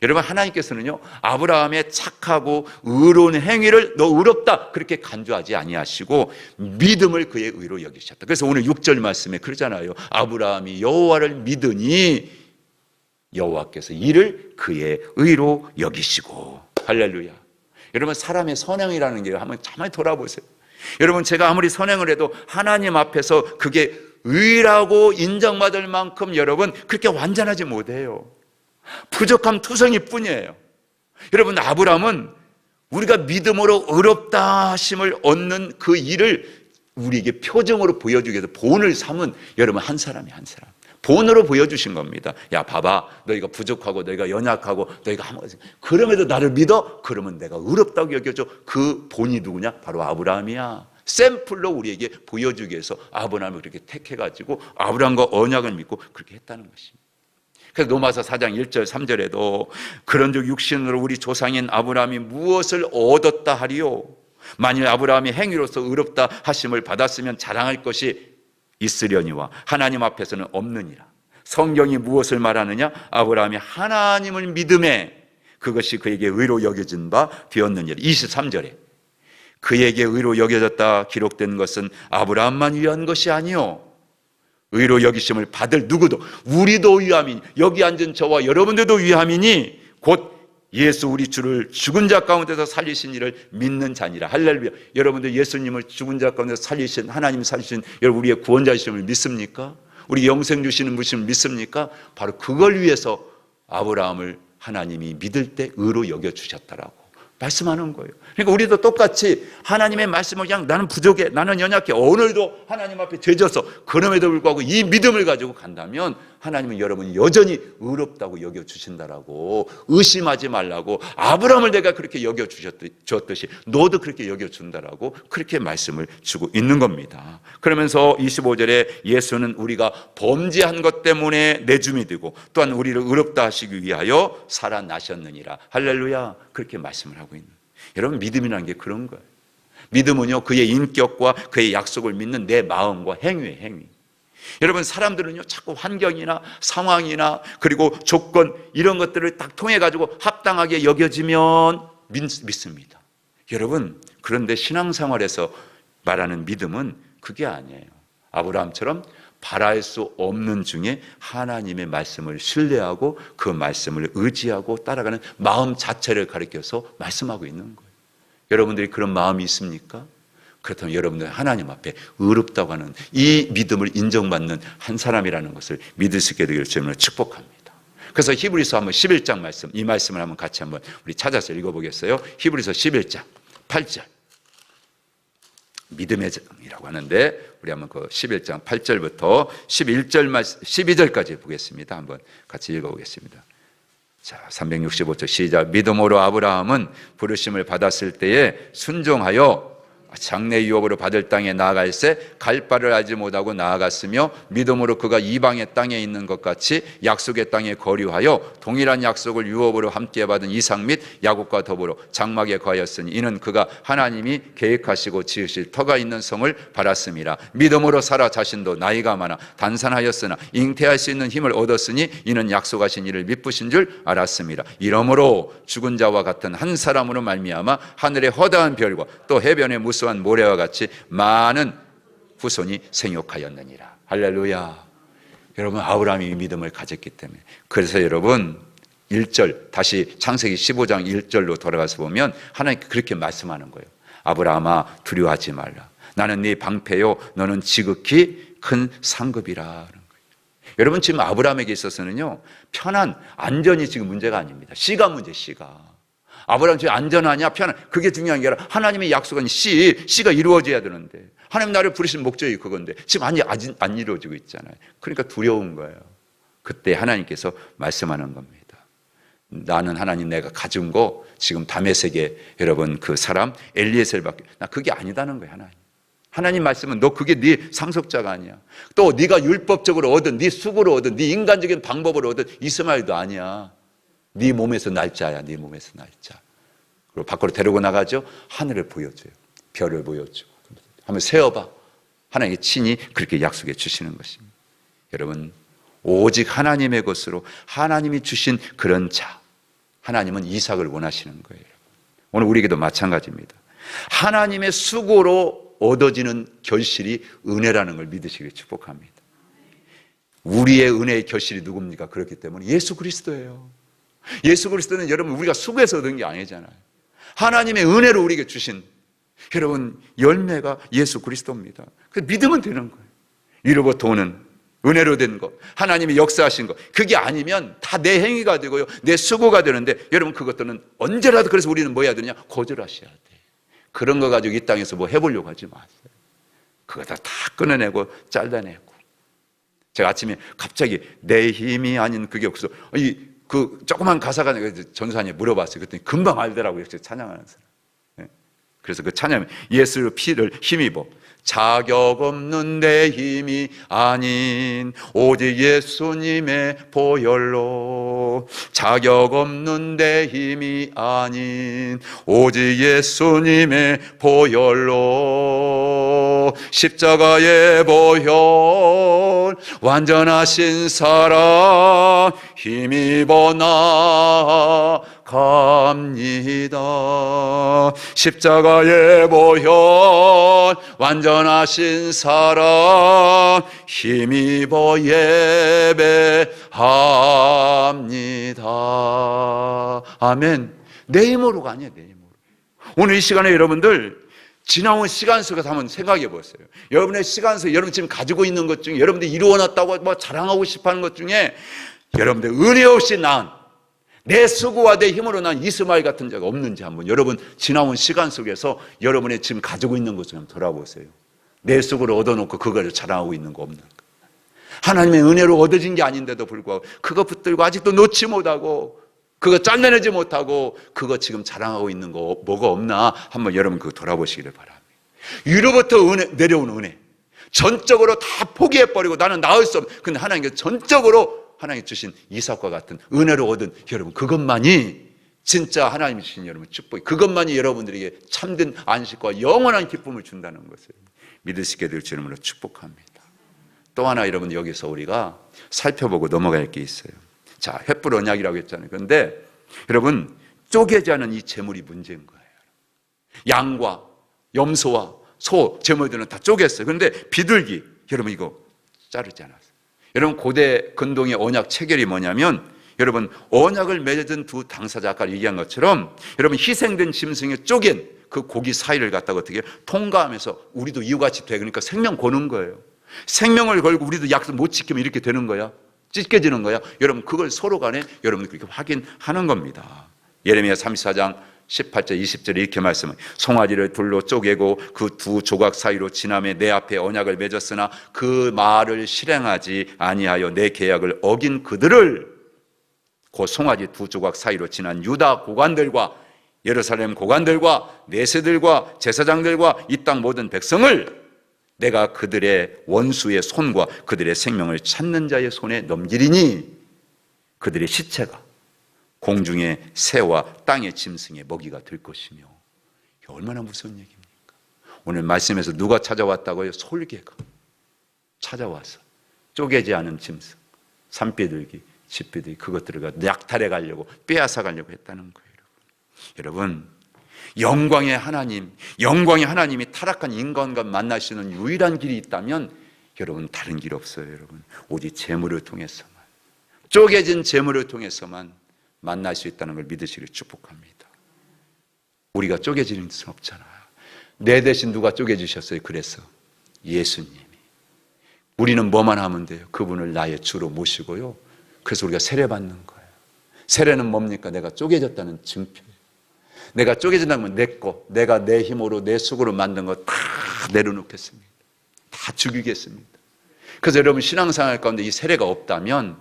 여러분, 하나님께서는요, 아브라함의 착하고 의로운 행위를 너 의롭다 그렇게 간주하지 아니하시고 믿음을 그의 의로 여기셨다. 그래서 오늘 6절 말씀에 그러잖아요. 아브라함이 여호와를 믿으니 여호와께서 이를 그의 의로 여기시고. 할렐루야. 여러분, 사람의 선행이라는 게 한번 가만히 돌아보세요. 여러분, 제가 아무리 선행을 해도 하나님 앞에서 그게 의라고 인정받을 만큼 여러분 그렇게 완전하지 못해요. 부족함 투성이 뿐이에요. 여러분, 아브라함은 우리가 믿음으로 의롭다 하심을 얻는 그 일을 우리에게 표정으로 보여주기 위해서 본을 삼은 여러분 한 사람이 한 사람. 본으로 보여주신 겁니다. 야, 봐봐. 너희가 부족하고 너희가 연약하고 너희가 아무것도 그럼에도 나를 믿어? 그러면 내가 의롭다고 여겨줘. 그 본이 누구냐? 바로 아브라함이야. 샘플로 우리에게 보여주기 위해서 아브라함을 그렇게 택해가지고 아브라함과 언약을 믿고 그렇게 했다는 것입니다. 그래서 로마서 4장 1절 3절에도 그런즉 육신으로 우리 조상인 아브라함이 무엇을 얻었다 하리요? 만일 아브라함이 행위로서 의롭다 하심을 받았으면 자랑할 것이 있으려니와 하나님 앞에서는 없느니라. 성경이 무엇을 말하느냐? 아브라함이 하나님을 믿음에 그것이 그에게 의로 여겨진 바 되었느니라. 23절에 그에게 의로 여겨졌다 기록된 것은 아브라함만 위한 것이 아니요 의로 여기심을 받을 누구도 우리도 위함이니 여기 앉은 저와 여러분들도 위함이니 곧 예수 우리 주를 죽은 자 가운데서 살리신 이를 믿는 자니라. 할렐루야. 여러분들 예수님을 죽은 자 가운데서 살리신 하나님 살리신 여러분 우리의 구원자이심을 믿습니까? 우리 영생 주시는 분을 믿습니까? 바로 그걸 위해서 아브라함을 하나님이 믿을 때 의로 여겨주셨다라고 말씀하는 거예요. 그러니까 우리도 똑같이 하나님의 말씀을 그냥 나는 부족해, 나는 연약해, 오늘도 하나님 앞에 죄져서 그럼에도 불구하고 이 믿음을 가지고 간다면 하나님은 여러분이 여전히 의롭다고 여겨주신다라고 의심하지 말라고 아브라함을 내가 그렇게 여겨주셨듯이 너도 그렇게 여겨준다라고 그렇게 말씀을 주고 있는 겁니다. 그러면서 25절에 예수는 우리가 범죄한 것 때문에 내줌이 되고 또한 우리를 의롭다 하시기 위하여 살아나셨느니라. 할렐루야. 그렇게 말씀을 하고 있는 여러분, 믿음이라는 게 그런 거예요. 믿음은요 그의 인격과 그의 약속을 믿는 내 마음과 행위의 행위. 여러분, 사람들은요 자꾸 환경이나 상황이나 그리고 조건 이런 것들을 딱 통해 가지고 합당하게 여겨지면 믿습니다. 여러분, 그런데 신앙생활에서 말하는 믿음은 그게 아니에요. 아브라함처럼 바랄 수 없는 중에 하나님의 말씀을 신뢰하고 그 말씀을 의지하고 따라가는 마음 자체를 가리켜서 말씀하고 있는 거예요. 여러분들이 그런 마음이 있습니까? 그렇다면 여러분들 하나님 앞에 의롭다고 하는 이 믿음을 인정받는 한 사람이라는 것을 믿을 수 있게 되기를 주님으로 축복합니다. 그래서 히브리서 한번 11장 말씀, 이 말씀을 한번 같이 한번 우리 찾아서 읽어보겠어요. 히브리서 11장 8절 믿음의 장이라고 하는데, 우리 한번 그 11장 8절부터 12절까지 보겠습니다. 한번 같이 읽어보겠습니다. 자, 365쪽 시작. 믿음으로 아브라함은 부르심을 받았을 때에 순종하여 장래 유업으로 받을 땅에 나아갈새 갈 바를 알지 못하고 나아갔으며, 믿음으로 그가 이방의 땅에 있는 것 같이 약속의 땅에 거류하여 동일한 약속을 유업으로 함께 받은 이삭 및 야곱과 더불어 장막에 거하였으니, 이는 그가 하나님이 계획하시고 지으실 터가 있는 성을 바랐음이라. 믿음으로 사라 자신도 나이가 많아 단산하였으나 잉태할 수 있는 힘을 얻었으니, 이는 약속하신 이를 미쁘신 줄 알았음이라. 이러므로 죽은 자와 같은 한 사람으로 말미암아 하늘의 허다한 별과 또 해변의 무수한 모래와 같이 많은 후손이 생육하였느니라. 할렐루야. 여러분, 아브라함이 믿음을 가졌기 때문에. 그래서 여러분 1절, 다시 창세기 15장 1절로 돌아가서 보면 하나님께 그렇게 말씀하는 거예요. 아브라함아, 두려워하지 말라. 나는 네 방패요 너는 지극히 큰 상급이라. 여러분, 지금 아브라함에게 있어서는요, 편안, 안전이 지금 문제가 아닙니다. 씨가 문제, 씨가. 아브라함 지금 안전하냐, 편안, 그게 중요한 게 아니라 하나님의 약속은 씨가 이루어져야 되는데, 하나님 나를 부르신 목적이 그건데 지금 아직 안 이루어지고 있잖아요. 그러니까 두려운 거예요. 그때 하나님께서 말씀하는 겁니다. 나는 하나님 내가 가진 거 지금 다메섹에 여러분 그 사람 엘리에셀밖에, 나 그게 아니다는 거예요. 하나님 말씀은 너 그게 네 상속자가 아니야. 또 네가 율법적으로 얻은, 네 수고로 얻은, 네 인간적인 방법으로 얻은 이스마엘도 아니야. 네 몸에서 날짜야. 네 몸에서 날짜. 그리고 밖으로 데리고 나가죠. 하늘을 보여줘요. 별을 보여줘. 한번 세어봐. 하나님의 친히 그렇게 약속해 주시는 것입니다. 여러분, 오직 하나님의 것으로 하나님이 주신 그런 자, 하나님은 이삭을 원하시는 거예요. 오늘 우리에게도 마찬가지입니다. 하나님의 수고로 얻어지는 결실이 은혜라는 걸 믿으시길 축복합니다. 우리의 은혜의 결실이 누굽니까? 그렇기 때문에 예수 그리스도예요. 예수 그리스도는 여러분 우리가 수고해서 얻은 게 아니잖아요. 하나님의 은혜로 우리에게 주신 여러분 열매가 예수 그리스도입니다. 그래서 믿으면 되는 거예요. 이로부터 오는 은혜로 된 것, 하나님이 역사하신 것, 그게 아니면 다 내 행위가 되고요, 내 수고가 되는데, 여러분 그것들은 언제라도, 그래서 우리는 뭐 해야 되냐? 거절하셔야 돼. 그런 거 가지고 이 땅에서 뭐 해보려고 하지 마세요. 그거 다 끊어내고 잘라내고. 제가 아침에 갑자기 내 힘이 아닌 그게 없어. 그 조그만 가사가 전사님이 물어봤어요. 그랬더니 금방 알더라고요. 찬양하는 사람. 그래서 그 찬양, 예수의 피를 힘입어 자격 없는 내 힘이 아닌 오직 예수님의 보혈로, 자격 없는 내 힘이 아닌 오직 예수님의 보혈로, 십자가의 보혈 완전하신 사랑 힘입어 나아갑니다. 십자가의 보혈 완전하신 사랑 힘입어 예배합니다. 아멘. 내 힘으로가 아니에요. 내 힘으로. 오늘 이 시간에 여러분들 지나온 시간 속에서 한번 생각해 보세요. 여러분의 시간 속에 여러분 지금 가지고 있는 것 중에, 여러분들이 이루어놨다고 뭐 자랑하고 싶어하는 것 중에, 여러분들 은혜 없이 난, 내 수고와 내 힘으로 난 이스마엘 같은 자가 없는지 한번 여러분 지나온 시간 속에서 여러분의 지금 가지고 있는 것을 한번 돌아보세요. 내 수고를 얻어놓고 그걸 자랑하고 있는 거 없는 거. 하나님의 은혜로 얻어진 게 아닌데도 불구하고 그거 붙들고 아직도 놓지 못하고 그거 잘라내지 못하고 그거 지금 자랑하고 있는 거 뭐가 없나 한번 여러분 그거 돌아보시기를 바랍니다. 위로부터 내려오는 은혜, 전적으로 다 포기해버리고 나는 나을 수 없는, 근데 하나님께서 전적으로 하나님 주신 이삭과 같은 은혜로 얻은 여러분, 그것만이 진짜 하나님이 주신 여러분 축복이, 그것만이 여러분들에게 참된 안식과 영원한 기쁨을 준다는 것을 믿으시게 될 주님으로 축복합니다. 또 하나 여러분 여기서 우리가 살펴보고 넘어갈 게 있어요. 자, 횃불 언약이라고 했잖아요. 그런데 여러분 쪼개지 않은 이 제물이 문제인 거예요. 양과 염소와 소 제물들은 다 쪼갰어요. 그런데 비둘기, 여러분 이거 자르지 않았어요. 여러분 고대 근동의 언약 체결이 뭐냐면, 여러분 언약을 맺은 두 당사자 아까 얘기한 것처럼 여러분 희생된 짐승에 쪼갠 그 고기 사이를 갖다가 어떻게 통과하면서 우리도 이유같이 돼. 그러니까 생명 거는 거예요. 생명을 걸고 우리도 약속 못 지키면 이렇게 되는 거야. 찢겨지는 거야. 여러분 그걸 서로 간에 여러분 그렇게 확인하는 겁니다. 예레미야 34장 18절 20절에 이렇게 말씀해요. 송아지를 둘로 쪼개고 그 두 조각 사이로 지나매 내 앞에 언약을 맺었으나 그 말을 실행하지 아니하여 내 계약을 어긴 그들을, 그 송아지 두 조각 사이로 지난 유다 고관들과 예루살렘 고관들과 내세들과 제사장들과 이 땅 모든 백성을 내가 그들의 원수의 손과 그들의 생명을 찾는 자의 손에 넘기리니 그들의 시체가 공중의 새와 땅의 짐승의 먹이가 될 것이며. 얼마나 무서운 얘기입니까? 오늘 말씀에서 누가 찾아왔다고요? 솔개가 찾아와서 쪼개지 않은 짐승, 산비둘기, 집비둘기, 그것들을 약탈해 가려고, 빼앗아 가려고 했다는 거예요. 여러분, 영광의 하나님이 타락한 인간과 만날 수 있는 유일한 길이 있다면 여러분, 다른 길 없어요. 여러분, 오직 재물을 통해서만, 쪼개진 재물을 통해서만 만날 수 있다는 걸 믿으시기를 축복합니다. 우리가 쪼개지는 수는 없잖아요. 내 대신 누가 쪼개주셨어요? 그래서 예수님이. 우리는 뭐만 하면 돼요? 그분을 나의 주로 모시고요. 그래서 우리가 세례받는 거예요. 세례는 뭡니까? 내가 쪼개졌다는 증표예요. 내가 쪼개진다면 내 거, 내가 내 힘으로 내 수고로 만든 거 다 내려놓겠습니다. 다 죽이겠습니다. 그래서 여러분, 신앙생활 가운데 이 세례가 없다면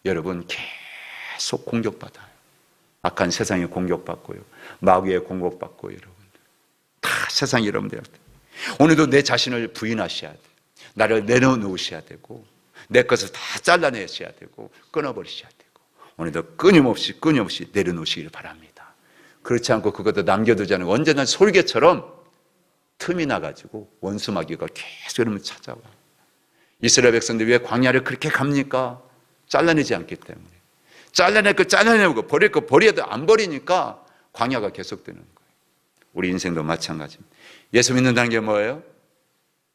여러분 계속 공격받아요. 악한 세상에 공격받고요, 마귀에 공격받고, 여러분 다 세상이 여러분들한테. 오늘도 내 자신을 부인하셔야 돼요. 나를 내려놓으셔야 되고, 내 것을 다 잘라내셔야 되고, 끊어버리셔야 되고, 오늘도 끊임없이 내려놓으시기를 바랍니다. 그렇지 않고 그것도 남겨두지 않고 언제나 솔개처럼 틈이 나가지고 원수 마귀가 계속 여러분 찾아와. 이스라엘 백성들이 왜 광야를 그렇게 갑니까? 잘라내지 않기 때문에. 잘라내고 버릴 거 버려도 안 버리니까 광야가 계속되는 거예요. 우리 인생도 마찬가지입니다. 예수 믿는다는 게 뭐예요?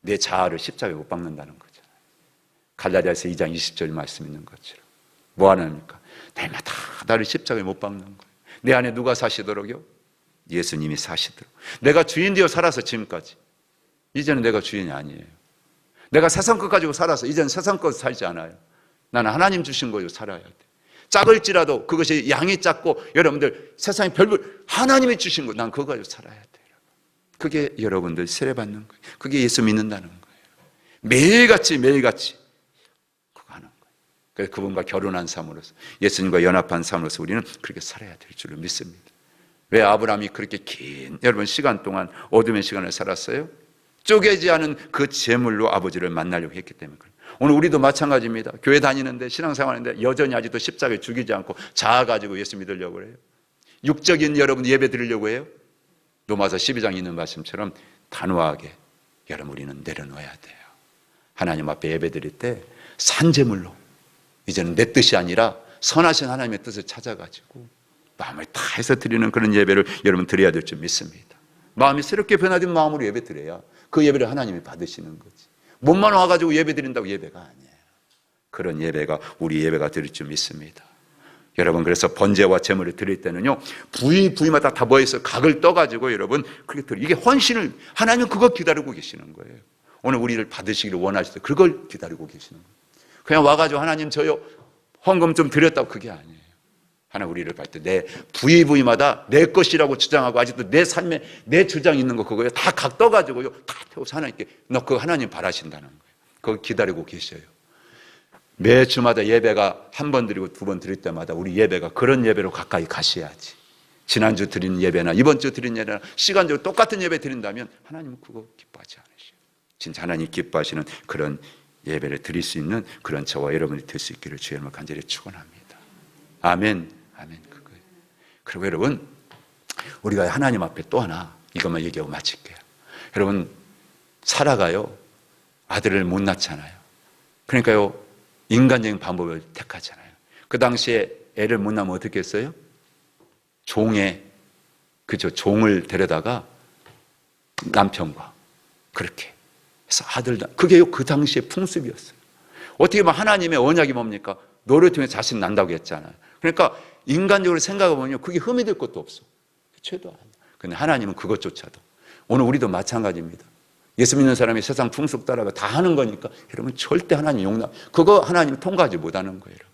내 자아를 십자가에 못 박는다는 거잖아요. 갈라디아서 2장 20절 말씀 있는 것처럼. 뭐 하나입니까? 날마다 나를 십자가에 못 박는 거예요. 내 안에 누가 사시도록요? 예수님이 사시도록. 내가 주인 되어 살아서 지금까지. 이제는 내가 주인이 아니에요. 내가 세상 것 가지고 살아서 이제는 세상 것 살지 않아요. 나는 하나님 주신 거로 살아야 돼. 작을지라도 그것이 양이 작고, 여러분들 세상에 별별 하나님이 주신 거, 난 그거 가지고 살아야 돼요. 그게 여러분들 세례받는 거예요. 그게 예수 믿는다는 거예요. 매일같이 그거 하는 거예요. 그래서 그분과 결혼한 삶으로서, 예수님과 연합한 삶으로서 우리는 그렇게 살아야 될 줄로 믿습니다. 왜 아브라함이 그렇게 긴 여러분 시간 동안 어둠의 시간을 살았어요? 쪼개지 않은 그 재물로 아버지를 만나려고 했기 때문에 그래요. 오늘 우리도 마찬가지입니다. 교회 다니는데, 신앙생활하는데 여전히 아직도 십자가에 죽이지 않고 자아 가지고 예수 믿으려고 해요. 육적인 여러분 예배 드리려고 해요. 로마서 12장 있는 말씀처럼 단호하게 여러분 우리는 내려놓아야 돼요. 하나님 앞에 예배 드릴 때 산재물로, 이제는 내 뜻이 아니라 선하신 하나님의 뜻을 찾아가지고 마음을 다해서 드리는 그런 예배를 여러분 드려야 될 줄 믿습니다. 마음이 새롭게 변화된 마음으로 예배 드려야 그 예배를 하나님이 받으시는 거지. 몸만 와가지고 예배 드린다고 예배가 아니에요. 그런 예배가 우리 예배가 드릴 줄 믿습니다. 여러분, 그래서 번제와 제물을 드릴 때는요, 부위마다 다 모여서 각을 떠가지고 여러분 그렇게 드려. 이게 헌신을, 하나님은 그거 기다리고 계시는 거예요. 오늘 우리를 받으시기를 원하실 때 그걸 기다리고 계시는 거예요. 그냥 와가지고 하나님 저요 헌금 좀 드렸다고, 그게 아니에요. 하나님 우리를 받을 때 내 부위마다 내 것이라고 주장하고, 아직도 내 삶에 내 주장이 있는 거 그거요 다 각 떠가지고요 다 태워서 하나님께 그거 하나님 바라신다는 거예요. 그거 기다리고 계셔요. 매주마다 예배가 한 번 드리고 두 번 드릴 때마다 우리 예배가 그런 예배로 가까이 가셔야지. 지난주 드린 예배나 이번 주 드린 예배나 시간적으로 똑같은 예배 드린다면 하나님은 그거 기뻐하지 않으셔요. 진짜 하나님 기뻐하시는 그런 예배를 드릴 수 있는 그런 저와 여러분이 될 수 있기를 주의 이름으로 간절히 축원합니다. 아멘. 아멘. 그거예요. 그리고 여러분, 우리가 하나님 앞에 또 하나 이것만 얘기하고 마칠게요. 여러분, 사라가요 아들을 못 낳잖아요. 그러니까요 인간적인 방법을 택하잖아요. 그 당시에 애를 못 낳으면 어떻게 했어요? 종을 데려다가 남편과 그렇게 해서 아들, 그게 그 당시의 풍습이었어요. 어떻게 보면 하나님의 언약이 뭡니까? 너를 통해 자식 난다고 했잖아요. 그러니까 인간적으로 생각해보면 그게 흠이 될 것도 없어. 죄도 아니야. 근데 하나님은 그것조차도, 오늘 우리도 마찬가지입니다. 예수 믿는 사람이 세상 풍습 따라가 다 하는 거니까 여러분 절대 하나님 그거 하나님 통과하지 못하는 거예요. 여러분.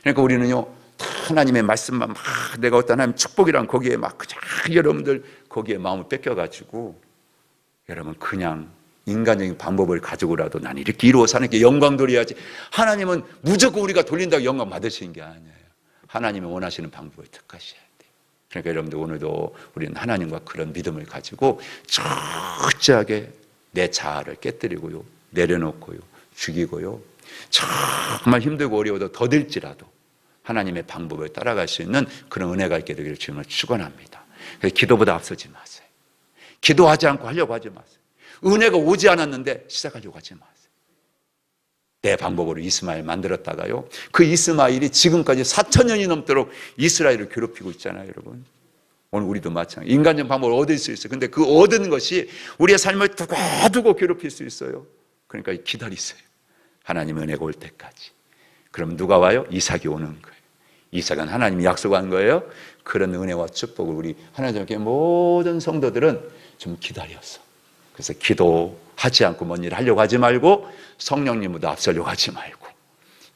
그러니까 우리는요 다 하나님의 말씀만 막 내가 어떤 하나님 축복이란 거기에 막 그냥 여러분들 거기에 마음을 뺏겨가지고 여러분 그냥 인간적인 방법을 가지고라도 난 이렇게 이루어 사는 게 영광 돌려야지. 하나님은 무조건 우리가 돌린다고 영광 받으시는 게 아니에요. 하나님이 원하시는 방법을 택하셔야 돼요. 그러니까 여러분들 오늘도 우리는 하나님과 그런 믿음을 가지고 철저하게 내 자아를 깨뜨리고요, 내려놓고요, 죽이고요, 정말 힘들고 어려워도 더딜지라도 하나님의 방법을 따라갈 수 있는 그런 은혜가 있게 되기를 주님을 축원합니다. 그래서 기도보다 앞서지 마세요. 기도하지 않고 하려고 하지 마세요. 은혜가 오지 않았는데 시작하려고 하지 마세요. 내 방법으로 이스마엘 만들었다가요, 그 이스마엘이 지금까지 4,000년이 넘도록 이스라엘을 괴롭히고 있잖아요, 여러분. 오늘 우리도 마찬가지. 인간적 방법을 얻을 수 있어요. 근데 그 얻은 것이 우리의 삶을 두고두고 괴롭힐 수 있어요. 그러니까 기다리세요. 하나님의 은혜가 올 때까지. 그럼 누가 와요? 이삭이 오는 거예요. 이삭은 하나님이 약속한 거예요. 그런 은혜와 축복을 우리 하나님께 모든 성도들은 좀 기다렸어. 그래서 기도하지 않고 뭔 일을 하려고 하지 말고 성령님보다 앞서려고 하지 말고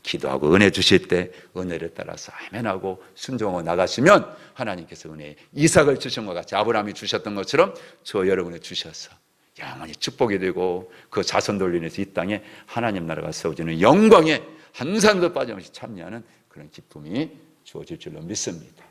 기도하고 은혜 주실 때 은혜를 따라서 아멘하고 순종하고 나가시면 하나님께서 은혜, 이삭을 주신 것 같이 아브라함이 주셨던 것처럼 저 여러분을 주셔서 영원히 축복이 되고 그 자손 돌리면서 이 땅에 하나님 나라가 세워지는 영광에 한 사람도 빠짐없이 참여하는 그런 기쁨이 주어질 줄로 믿습니다.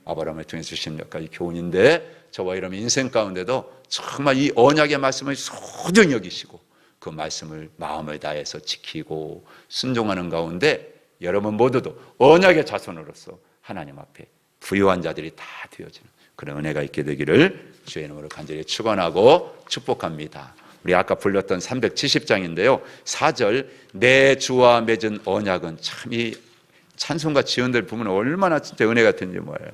아브라함을 통해 주신 몇 가지 교훈인데, 저와 여러분 인생 가운데도 정말 이 언약의 말씀을 소중히 여기시고 그 말씀을 마음을 다해서 지키고 순종하는 가운데 여러분 모두도 언약의 자손으로서 하나님 앞에 부유한 자들이 다 되어지는 그런 은혜가 있게 되기를 주의 이름으로 간절히 축원하고 축복합니다. 우리 아까 불렀던 370장인데요 4절 내 주와 맺은 언약은 참 이 찬송가 지언들 보면 얼마나 진짜 은혜 같은지 뭐예요.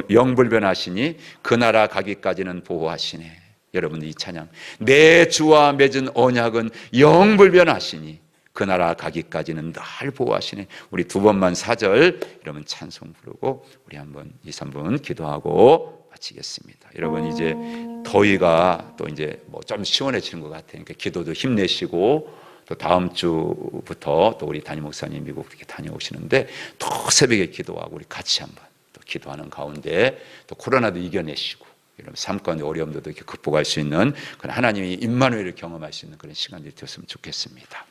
영불변하시니 그 나라 가기까지는 보호하시네. 여러분 이 찬양 내 주와 맺은 언약은 영불변하시니 그 나라 가기까지는 날 보호하시네. 우리 두 번만 4절 여러분 찬송 부르고 우리 한번 2, 3분 기도하고 마치겠습니다. 여러분 이제 더위가 또 이제 뭐 좀 시원해지는 것 같아요. 그러니까 기도도 힘내시고 또 다음 주부터 또 우리 담임 목사님 미국 이렇게 다녀오시는데 또 새벽에 기도하고 우리 같이 한번 또 기도하는 가운데 또 코로나도 이겨내시고 이런 삶 가운데 어려움도 이렇게 극복할 수 있는 그런 하나님이 임마누엘을 경험할 수 있는 그런 시간들이 되었으면 좋겠습니다.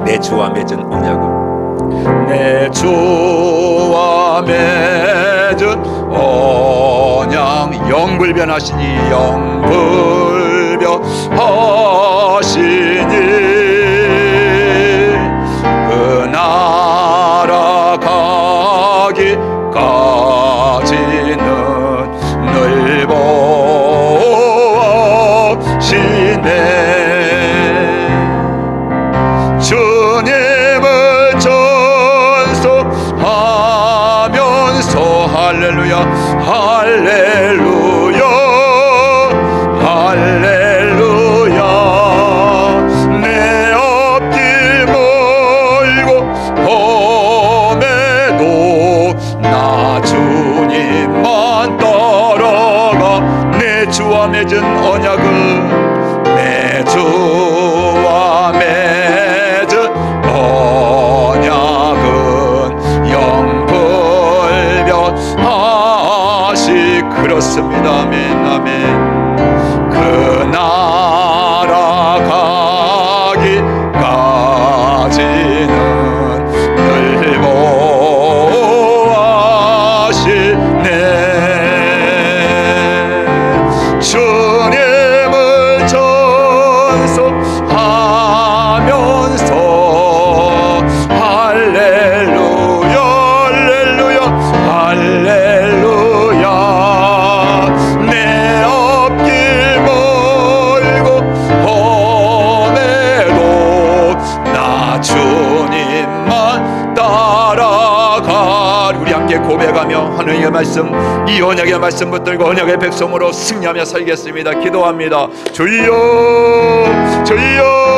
내 주와 맺은 언약은 내 주와 맺은 언약 영불변하시니 영불변하시니 그 나라 가기까지는 늘 보시네. 주님을 전송하면서 할렐루야 할렐루야 할렐루야 내 앞길 멀고 험해도 나 주님만 따라가 내 주와 맺은 언약은 내 주와 맺은 언약은 영불변하시 그렇습니다. 아멘 아멘. 그 나라 가기까지는 늘 보호하시네. 주님을 전송하면서 할렐루야 할렐루야 할렐루야 내 앞길 멀고 험해도 나 주님만 따라가. 우리 함께 고백하며 하나님의 말씀 이 언약의 말씀 붙들고 언약의 백성으로 승리하며 살겠습니다. 기도합니다. 주여 주여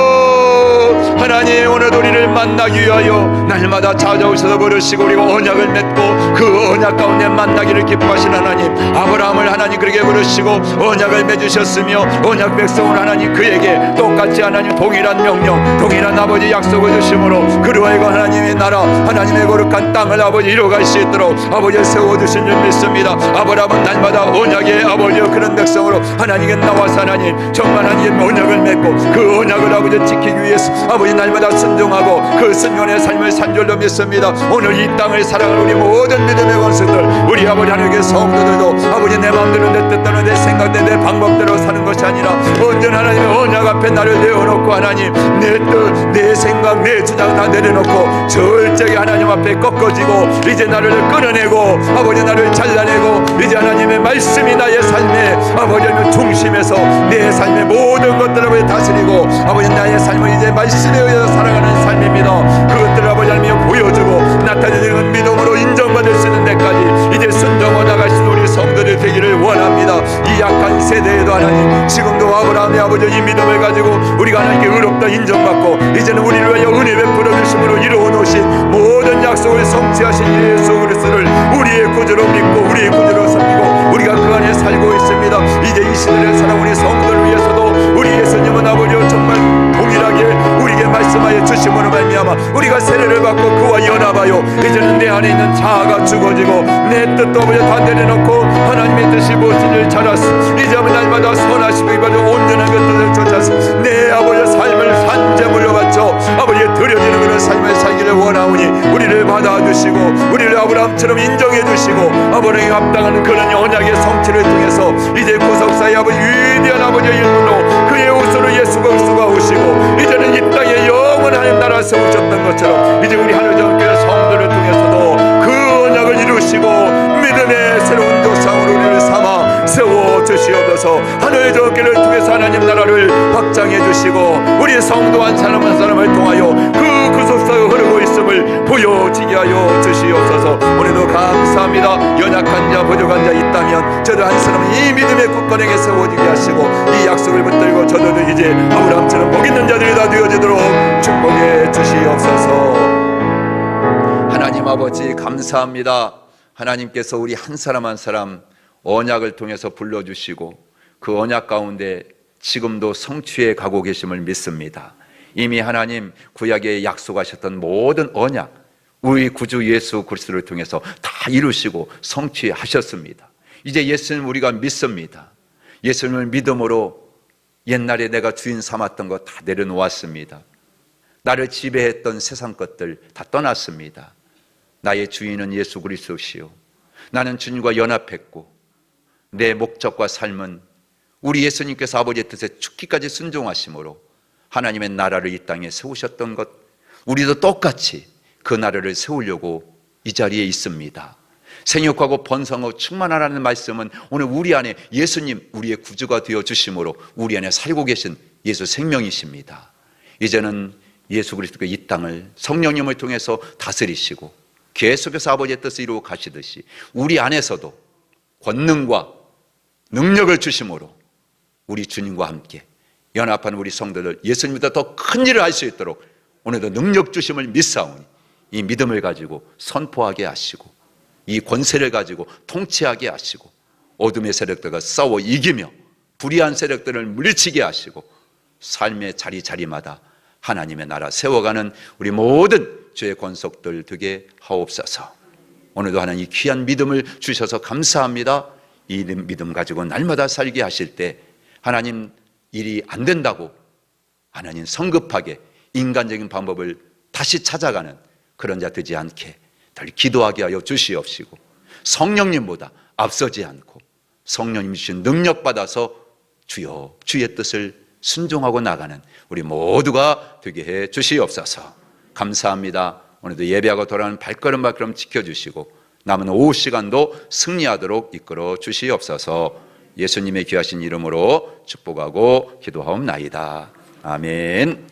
하나님 오늘 우리를 만나기 위하여 날마다 찾아오셔서 부르시고 그리고 언약을 맺고 그 언약 가운데 만나기를 기뻐하신 하나님, 아브라함을 하나님 그렇게 부르시고 언약을 맺으셨으며 언약 백성을 하나님 그에게 똑같이 같이 하나님 동일한 명령, 동일한 아버지 약속을 주심으로 그로 하여금 하나님의 나라, 하나님의 거룩한 땅을 아버지 이루어갈 수 있도록 아버지 세워주신 줄 믿습니다. 아브라함은 날마다 언약의 아버지여 그런 백성으로 하나님께 나와서 하나님 정말 하나님 언약을 맺고 그 언약을 아버지 지키기 위해서 아버지 날마다 순종하고 그 순종의 삶을 산 줄로 믿습니다. 오늘 이 땅을 살아가는 우리 모든 믿음의 원수들, 우리 아버지 하나님의 성도들도 아버지 내 마음대로 내 뜻대로 내 생각대로 내 방법대로 사는 것이 아니라 언제나 하나님의 언약 앞에 나를 내어놓고 하나님 내 뜻, 내 생각, 내 주장 다 내려놓고 절제하게 하나님 앞에 꺾어지고 이제 나를 끊어내고 아버지 나를 잘라내고 이제 하나님의 말씀이 나의 삶의 아버지의 중심에서 내 삶의 모든 것들을 다스리고 아버지 나의 삶은 이제 말씀에 의해서 살아가는 삶입니다. 그것들을 아버지 하나님 보여주고 나타내는 믿음으로 인정받을 수 있는 데까지 이제 순종하고 나갈 수 있는 우리 성도들 되기를 원합니다. 이 약한 세대에도 하나님 지금도 아브라함의 아버지 이 믿음을 가지고 우리가 하나님께 의롭다 인정받고 이제는 우리를 위하여 은혜 베풀어 주심으로 이루어 놓으신 모든 약속을 성취하신 예수 그리스도를 우리의 구주로 믿고 우리의 구주로 섬기고 우리가 그 안에 살고 있습니다. 이제 이 시대를 살아 우리 성도를 위해서도 우리 예수님은 아버지여 정말 동일하게 우리에게 말씀하여 주심으로 말미암아 우리가 세례를 받고 그와 연합하여 이제는 내 안에 있는 자아가 죽어지고 내 뜻도 아버지 다 내려놓고 하나님의 뜻이 무엇인지를 잘 알았어. 이제 아버지 날마다 선하시고 이바지 온전한 것들을 쫓아서 내 아버지의 삶을 산재물로 바쳐 아버지의 드려지는 그런 삶을 살기를 원하오니 우리를 받아주시고 우리를 아브라함처럼 인정해 주시고 아버지에 합당하는 그런 언약의 성취를 통해서 이제 구속사의 아버지 위대한 아버지의 일부로 그의 우수로 예수 그리스도가 오시고 이제는 이 땅에 영원한 나라 세우셨던 것처럼 이제 우리 하늘전 교회 성도를 통해서도 그 언약을 이루시고 믿음의 새로운 조상으로 우리를 삼아 세워주시옵소서. 하늘전 교회를 통해서 하나님 나라를 확장해 주시고 우리 성도 한 사람 한 사람을 통하여 그 구속사가 흐르고 있음을 보여지게 하여 주시옵소서. 오늘도 감사합니다. 연약한 자 부족한 자 있다면 저도 한 사람은 이 믿음의 굳건하게 세워지게 하시고 이 약속을 붙들고 저도 이제 아브라함처럼 복 있는 자들이 다 되어지도록 축복해 주시옵소서. 하나님 아버지 감사합니다. 하나님께서 우리 한 사람 한 사람 언약을 통해서 불러주시고 그 언약 가운데 지금도 성취해 가고 계심을 믿습니다. 이미 하나님 구약에 약속하셨던 모든 언약 우리 구주 예수 그리스도를 통해서 다 이루시고 성취하셨습니다. 이제 예수님 우리가 믿습니다. 예수님을 믿음으로 옛날에 내가 주인 삼았던 거 다 내려놓았습니다. 나를 지배했던 세상 것들 다 떠났습니다. 나의 주인은 예수 그리스도시요 나는 주님과 연합했고 내 목적과 삶은 우리 예수님께서 아버지의 뜻에 죽기까지 순종하심으로 하나님의 나라를 이 땅에 세우셨던 것 우리도 똑같이 그 나라를 세우려고 이 자리에 있습니다. 생육하고 번성하고 충만하라는 말씀은 오늘 우리 안에 예수님 우리의 구주가 되어 주심으로 우리 안에 살고 계신 예수 생명이십니다. 이제는 예수 그리스도가 이 땅을 성령님을 통해서 다스리시고 계속해서 아버지의 뜻을 이루어 가시듯이 우리 안에서도 권능과 능력을 주심으로 우리 주님과 함께 연합한 우리 성도들 예수님보다 더 큰 일을 할 수 있도록 오늘도 능력 주심을 믿사오니 이 믿음을 가지고 선포하게 하시고 이 권세를 가지고 통치하게 하시고 어둠의 세력들과 싸워 이기며 불의한 세력들을 물리치게 하시고 삶의 자리자리마다 하나님의 나라 세워가는 우리 모든 주의 권속들 되게 하옵소서. 오늘도 하나님 이 귀한 믿음을 주셔서 감사합니다. 이 믿음 가지고 날마다 살게 하실 때 하나님 일이 안 된다고 하나님 성급하게 인간적인 방법을 다시 찾아가는 그런 자 되지 않게 늘 기도하게 하여 주시옵시고 성령님보다 앞서지 않고 성령님 주신 능력 받아서 주여 주의 뜻을 순종하고 나가는 우리 모두가 되게 해 주시옵소서. 감사합니다. 오늘도 예배하고 돌아가는 발걸음발걸음 지켜주시고 남은 오후 시간도 승리하도록 이끌어 주시옵소서. 예수님의 귀하신 이름으로 축복하고 기도하옵나이다. 아멘.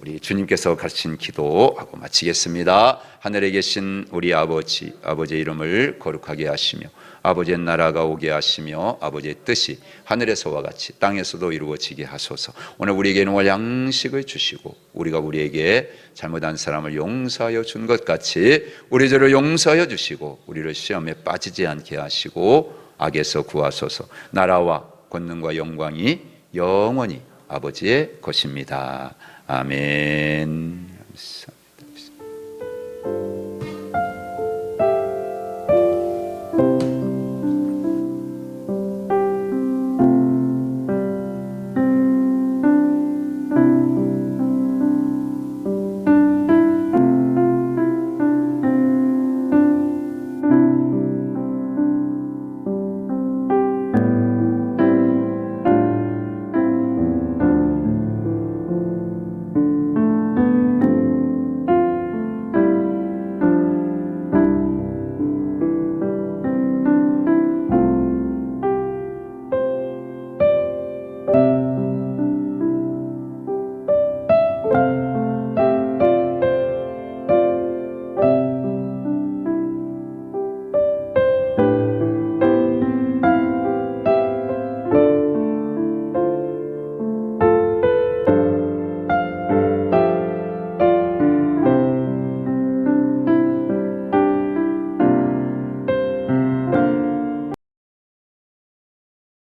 우리 주님께서 가르친 기도하고 마치겠습니다. 하늘에 계신 우리 아버지, 아버지의 이름을 거룩하게 하시며 아버지의 나라가 오게 하시며 아버지의 뜻이 하늘에서와 같이 땅에서도 이루어지게 하소서. 오늘 우리에게 일용할 양식을 주시고 우리가 우리에게 잘못한 사람을 용서하여 준 것 같이 우리 죄를 용서하여 주시고 우리를 시험에 빠지지 않게 하시고 악에서 구하소서. 나라와 권능과 영광이 영원히 아버지의 것입니다. 아멘.